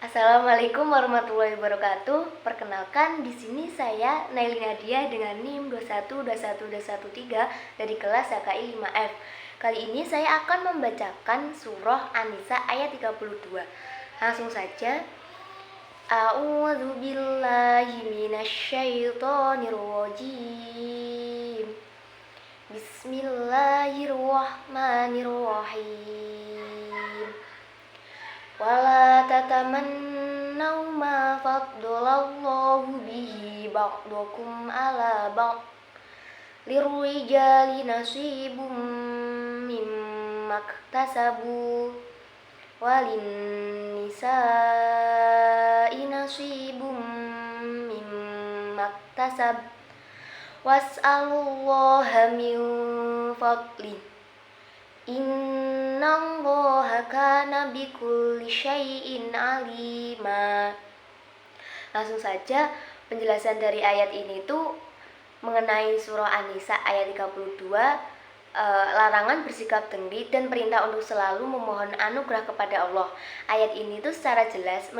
Assalamualaikum warahmatullahi wabarakatuh. Perkenalkan, di sini saya Naili Nadia dengan NIM 2121213 dari kelas HKI 5F. Kali ini saya akan membacakan surah An-Nisa ayat 32. Langsung saja. A'udzu billahi minasyaitonir rajim. Bismillahirrahmanirrahim. Wala tatamannaw ma faddalallahu bihi ba'dakum ala ba'd. Lirrijali nasibum mimma iktasabu walin nisa'i nasibum mimma iktasab. Was'alullaha min fadlih. Innallaha kana bikulli syai'in alima. Langsung saja, penjelasan dari ayat ini tuh mengenai surah An-Nisa ayat 32, larangan bersikap dengki dan perintah untuk selalu memohon anugerah kepada Allah. Ayat ini tuh secara jelas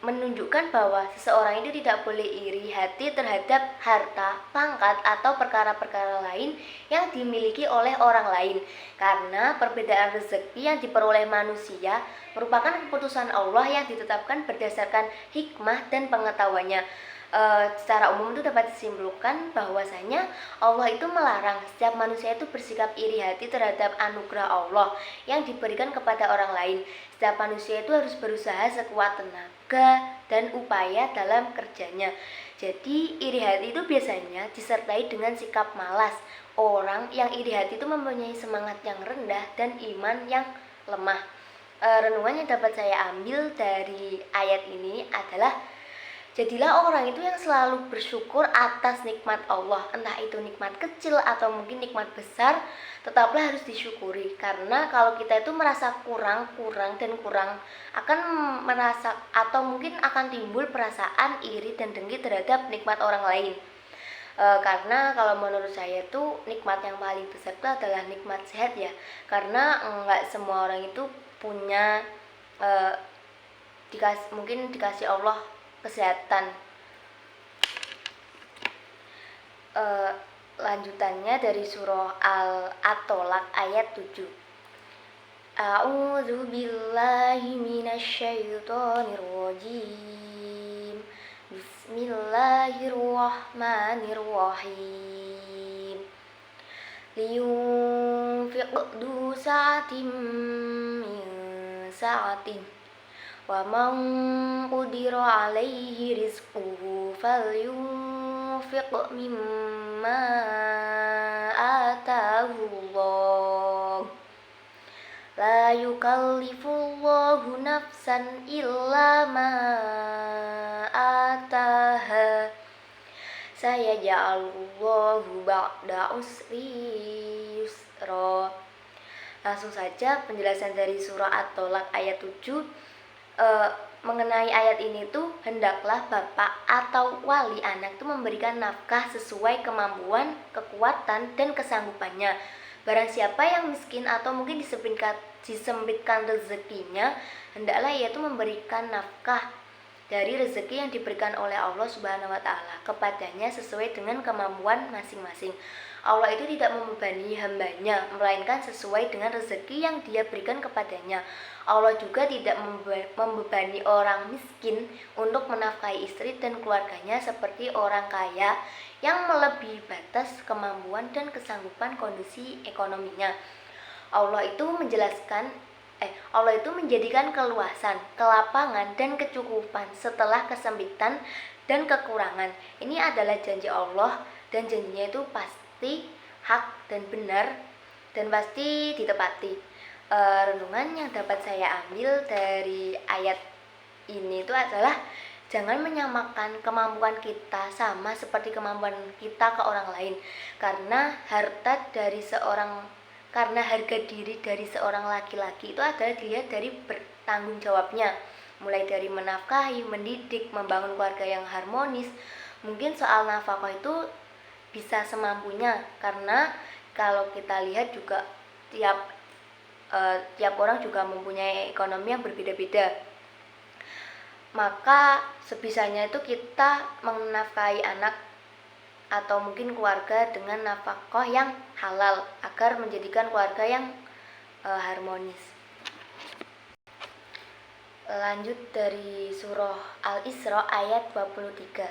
menunjukkan bahwa seseorang itu tidak boleh iri hati terhadap harta, pangkat, atau perkara-perkara lain yang dimiliki oleh orang lain, karena perbedaan rezeki yang diperoleh manusia merupakan keputusan Allah yang ditetapkan berdasarkan hikmah dan pengetahuannya. Secara umum itu dapat disimpulkan bahwasanya Allah itu melarang setiap manusia itu bersikap iri hati terhadap anugerah Allah yang diberikan kepada orang lain. Setiap manusia itu harus berusaha sekuat tenaga dan upaya dalam kerjanya. Jadi iri hati itu biasanya disertai dengan sikap malas. Orang yang iri hati itu mempunyai semangat yang rendah dan iman yang lemah. Renungan yang dapat saya ambil dari ayat ini adalah: jadilah orang itu yang selalu bersyukur atas nikmat Allah, entah itu nikmat kecil atau mungkin nikmat besar, tetaplah harus disyukuri. Karena kalau kita itu merasa kurang akan merasa atau mungkin akan timbul perasaan iri dan dengki terhadap nikmat orang lain. Karena kalau menurut saya itu nikmat yang paling besar itu adalah nikmat sehat ya. Karena nggak semua orang itu punya mungkin dikasih Allah kesehatan. Lanjutannya dari surah At-Tolak ayat 7. A'udzu billahi minasyaitonir rajim. Bismillahirrahmanirrahim. Liyunfiq du sa'atim min sa'atim wa man qudira alaihi rizquhu falyunfiq mimma atahu Allah. La yukallifullahu nafsan illa ma ataha. Sayaj'alullahu ba'da usri yusra. Langsung saja penjelasan dari surah At-Tolak ayat 7. Mengenai ayat ini tuh, hendaklah bapak atau wali anak itu memberikan nafkah sesuai kemampuan, kekuatan, dan kesanggupannya. Barang siapa yang miskin atau mungkin disempitkan rezekinya, hendaklah ia itu memberikan nafkah dari rezeki yang diberikan oleh Allah Subhanahu wa Ta'ala kepadanya sesuai dengan kemampuan masing-masing. Allah itu tidak membebani hambanya, melainkan sesuai dengan rezeki yang Dia berikan kepadanya. Allah juga tidak membebani orang miskin untuk menafkahi istri dan keluarganya seperti orang kaya yang melebihi batas kemampuan dan kesanggupan kondisi ekonominya. Allah itu menjadikan keluasan, kelapangan, dan kecukupan setelah kesempitan dan kekurangan. Ini adalah janji Allah, dan janjinya itu pasti hak dan benar dan pasti ditepati. Renungan yang dapat saya ambil dari ayat ini itu adalah jangan menyamakan kemampuan kita sama seperti kemampuan kita ke orang lain, karena harga diri dari seorang laki-laki itu adalah dilihat dari bertanggung jawabnya, mulai dari menafkahi, mendidik, membangun keluarga yang harmonis. Mungkin soal nafkah itu bisa semampunya, karena kalau kita lihat juga tiap orang juga mempunyai ekonomi yang berbeda-beda. maka sebisanya itu kita menafkahi anak atau mungkin keluarga dengan nafkah yang halal agar menjadikan keluarga yang harmonis. Lanjut dari surah Al-Isra ayat 23.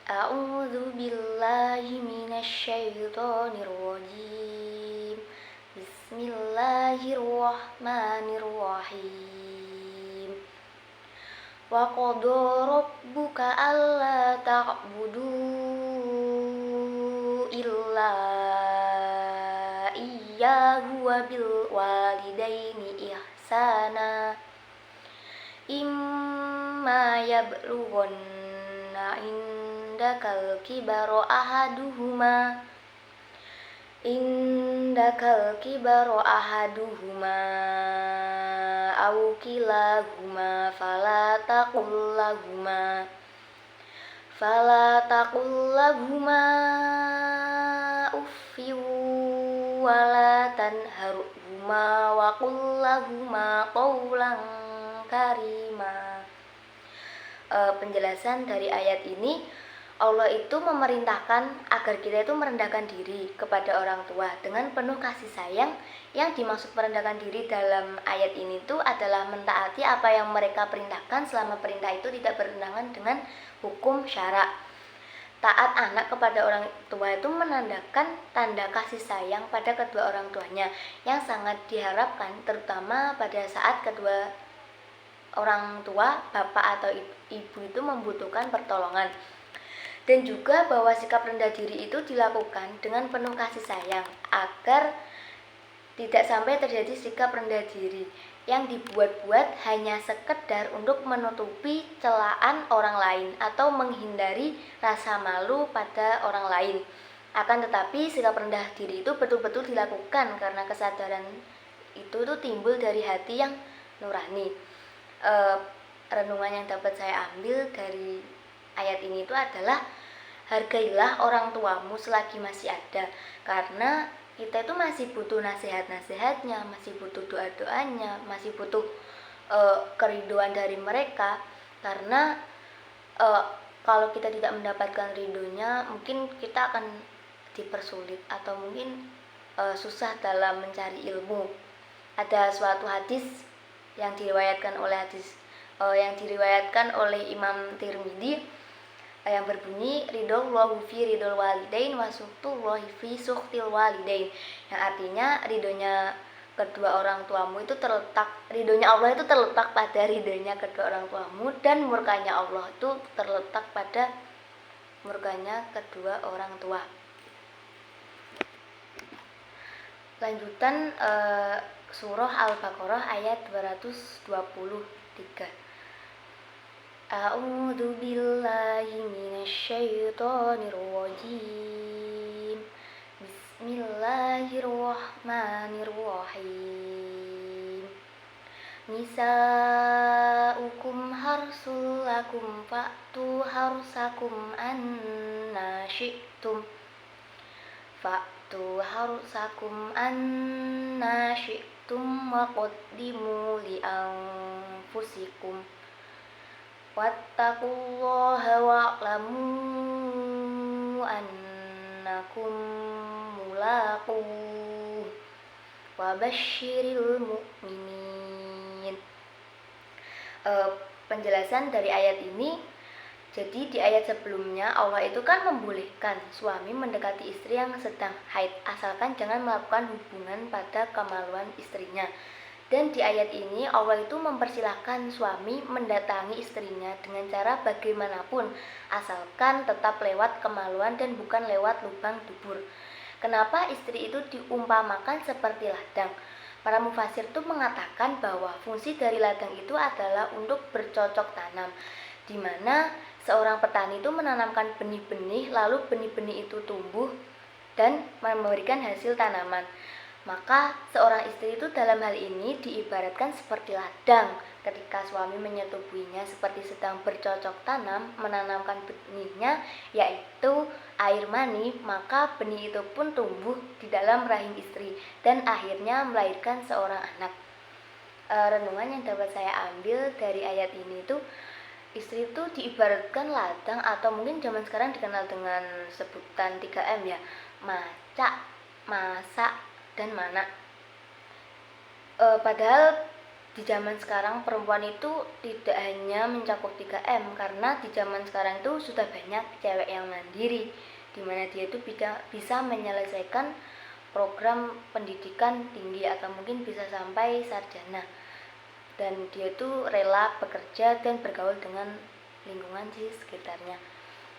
A'udzu billahi minasyaitonir rajim. Bismillahirrahmanirrahim. Wa qadara rabbuka alla ta'budu illa iyyahu wa bil walidaini ihsana. Imma yablughanna indakal kibaro ahaduhuma aw kilahuma fala taqullahuma uffin wala tanharhuma wa qullahuma qawlan karima. Penjelasan dari ayat ini, Allah itu memerintahkan agar kita itu merendahkan diri kepada orang tua dengan penuh kasih sayang. Yang dimaksud merendahkan diri dalam ayat ini itu adalah mentaati apa yang mereka perintahkan selama perintah itu tidak bertentangan dengan hukum syara. Taat anak kepada orang tua itu menandakan tanda kasih sayang pada kedua orang tuanya yang sangat diharapkan, terutama pada saat kedua orang tua, bapak atau ibu itu membutuhkan pertolongan. Dan juga bahwa sikap rendah diri itu dilakukan dengan penuh kasih sayang agar tidak sampai terjadi sikap rendah diri yang dibuat-buat hanya sekedar untuk menutupi celaan orang lain atau menghindari rasa malu pada orang lain. Akan tetapi sikap rendah diri itu betul-betul dilakukan karena kesadaran itu tuh timbul dari hati yang nurani. Renungan yang dapat saya ambil dari ayat ini itu adalah hargailah orang tuamu selagi masih ada, karena kita itu masih butuh nasihat-nasihatnya, masih butuh doa-doanya, masih butuh keriduan dari mereka. Karena kalau kita tidak mendapatkan ridhonya, mungkin kita akan dipersulit atau mungkin susah dalam mencari ilmu. Ada suatu hadis yang diriwayatkan oleh Imam Tirmidzi yang berbunyi ridallahu fi ridul walidain wa sukhtullahi fi sukhtil walidain, yang artinya ridhonya kedua orang tuamu itu ridhonya Allah itu terletak pada ridhonya kedua orang tuamu, dan murkanya Allah itu terletak pada murkanya kedua orang tua. Lanjutan surah Al-Baqarah ayat 223. A'udzu billahi minasyaitonir rajim. Bismillahirrahmanirrahim. Nisa'ukum harsul lakum fa'tu harsakum anna syi'tum. Wa qaddimu li anfusikum. Wattaqullaha wa'lamu annakum mulaquh wa basyiril mu'minin. Penjelasan dari ayat ini, jadi di ayat sebelumnya Allah itu kan membolehkan suami mendekati istri yang sedang haid asalkan jangan melakukan hubungan pada kemaluan istrinya. Dan di ayat ini Allah itu mempersilahkan suami mendatangi istrinya dengan cara bagaimanapun asalkan tetap lewat kemaluan dan bukan lewat lubang dubur. Kenapa istri itu diumpamakan seperti ladang? Para mufasir itu mengatakan bahwa fungsi dari ladang itu adalah untuk bercocok tanam, di mana seorang petani itu menanamkan benih-benih, lalu benih-benih itu tumbuh dan memberikan hasil tanaman. Maka seorang istri itu dalam hal ini diibaratkan seperti ladang. Ketika suami menyetubuhinya seperti sedang bercocok tanam, menanamkan benihnya yaitu air mani, maka benih itu pun tumbuh di dalam rahim istri dan akhirnya melahirkan seorang anak. Renungan yang dapat saya ambil dari ayat ini itu Istri itu diibaratkan ladang atau mungkin zaman sekarang dikenal dengan sebutan 3M ya. Macak, masak, dan mana. Padahal di zaman sekarang perempuan itu tidak hanya mencakup 3M, karena di zaman sekarang itu sudah banyak cewek yang mandiri, dimana dia itu bisa menyelesaikan program pendidikan tinggi atau mungkin bisa sampai sarjana, dan dia tuh rela bekerja dan bergaul dengan lingkungan di sekitarnya.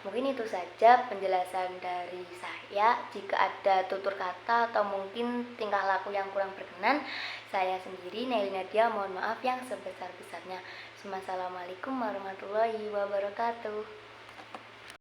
Mungkin itu saja penjelasan dari saya. Jika ada tutur kata atau mungkin tingkah laku yang kurang berkenan, saya sendiri Nelly Nadia mohon maaf yang sebesar-besarnya. Wassalamualaikum warahmatullahi wabarakatuh.